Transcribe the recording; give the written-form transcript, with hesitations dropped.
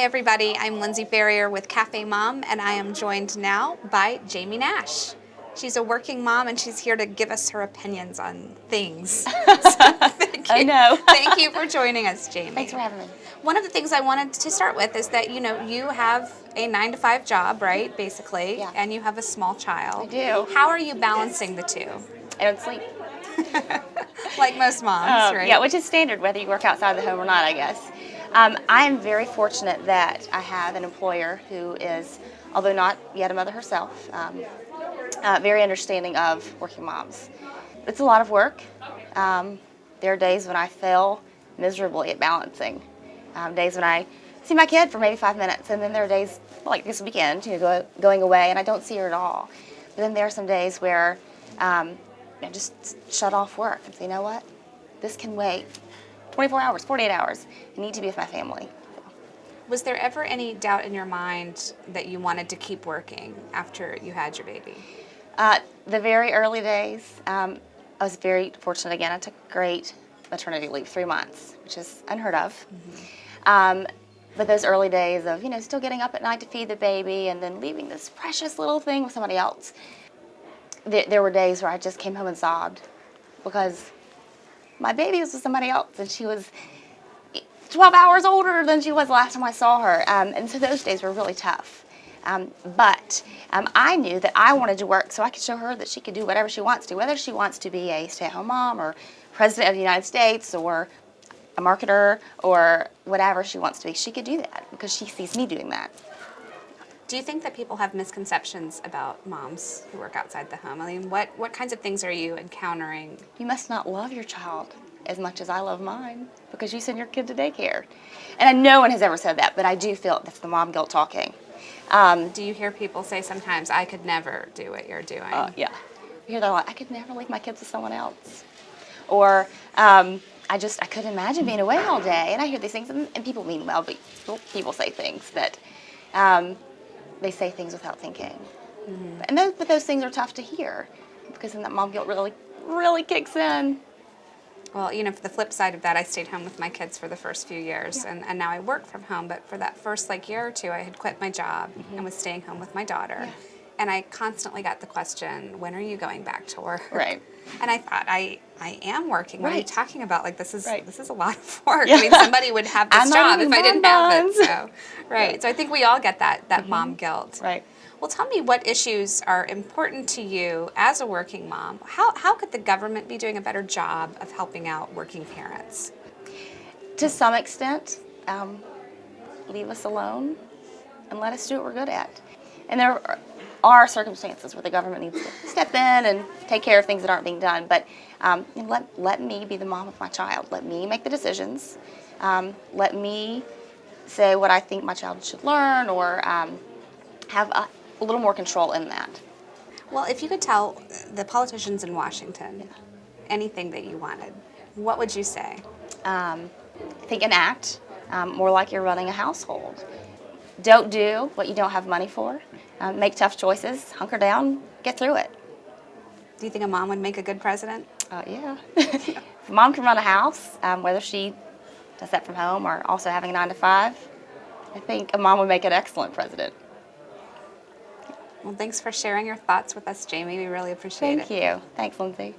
Hi everybody, I'm Lindsay Ferrier with CafeMom, and I am joined now by Jaime Nash. She's a working mom and she's here to give us her opinions on things. So I know. Thank you for joining us, Jaime. Thanks for having me. One of the things I wanted to start with is that, you have a 9-to-5 job, right, basically, Yeah. and you have a small child. I do. How are you balancing the two? I don't sleep. Like most moms, right? Yeah, which is standard whether you work outside the home or not, I guess. I am very fortunate that I have an employer who is, although not yet a mother herself, very understanding of working moms. It's a lot of work. There are days when I fail miserably at balancing. Days when I see my kid for maybe 5 minutes, and then there are days like this weekend, going away, and I don't see her at all. But then there are some days where I just shut off work and say, you know what, this can wait 24 hours, 48 hours. I need to be with my family. Was there ever any doubt in your mind that you wanted to keep working after you had your baby? The very early days, I was very fortunate again. I took great maternity leave, 3 months, which is unheard of. Mm-hmm. But those early days of, still getting up at night to feed the baby and then leaving this precious little thing with somebody else, there were days where I just came home and sobbed because my baby was with somebody else and she was 12 hours older than she was the last time I saw her. And so those days were really tough. But I knew that I wanted to work so I could show her that she could do whatever she wants to, whether she wants to be a stay-at-home mom or president of the United States or a marketer or whatever she wants to be. She could do that because she sees me doing that. Do you think that people have misconceptions about moms who work outside the home? I mean, what kinds of things are you encountering? You must not love your child as much as I love mine because you send your kid to daycare. And no one has ever said that, but I do feel that's the mom guilt talking. Do you hear people say sometimes, I could never do what you're doing? Yeah. You hear that a lot. I could never leave my kids with someone else. Or I couldn't imagine being away all day. And I hear these things, and people mean well, but people say things that they say things without thinking. Mm-hmm. And those things are tough to hear because then that mom guilt really, really kicks in. Well, for the flip side of that, I stayed home with my kids for the first few years, Yeah. and now I work from home. But for that first year or two, I had quit my job mm-hmm. and was staying home with my daughter. Yeah. And I constantly got the question, when are you going back to work? Right. And I thought, I am working. What right. are you talking about? Like, this is a lot of work. Yeah. I mean, somebody would have this job if I didn't have it. So, right. Yeah. So I think we all get that mm-hmm. mom guilt. Right. Well, tell me what issues are important to you as a working mom. How could the government be doing a better job of helping out working parents? To some extent, leave us alone and let us do what we're good at. And there are circumstances where the government needs to step in and take care of things that aren't being done. But let me be the mom of my child. Let me make the decisions. Let me say what I think my child should learn or have a little more control in that. Well, if you could tell the politicians in Washington anything that you wanted, what would you say? Think and act more like you're running a household. Don't do what you don't have money for. Make tough choices, hunker down, get through it. Do you think a mom would make a good president? Yeah. If a mom can run a house, whether she does that from home or also having a 9-to-5, I think a mom would make an excellent president. Well, thanks for sharing your thoughts with us, Jaime. We really appreciate it. Thank you. Thanks, Lindsay.